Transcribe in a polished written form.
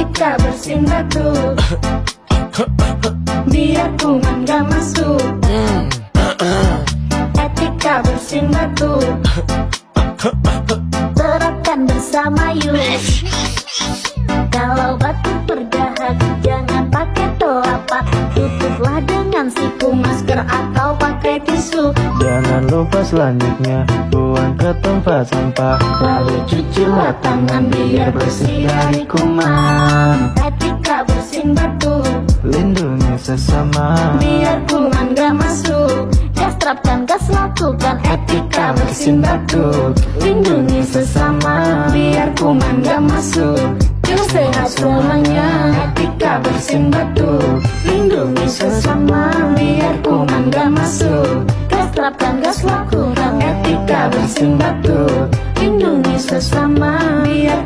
Etika bersin batu, biar kuman gak masuk. Etika bersin batu, terapkan bersama yuk. Kalau batuk berdahak jangan pakai telapak, tutuplah dengan siku, masker atau pakai tisu. Jangan lupa selanjutnya buang ke tempat sampah, Lalu cucilah tangan biar bersih dari kuman. Etika bersin batu, lindungi sesama. biar kuman gak masuk. Gas terapkan, gas lakukan. Etika bersin batu, lindungi sesama, biar kuman gak masuk. Hidup sehat selamanya. Etika bersin batu, lindungi sesama, biar kuman gak masuk. Gas terapkan, gas lakukan. Etika bersin batu, lindungi sesama, biar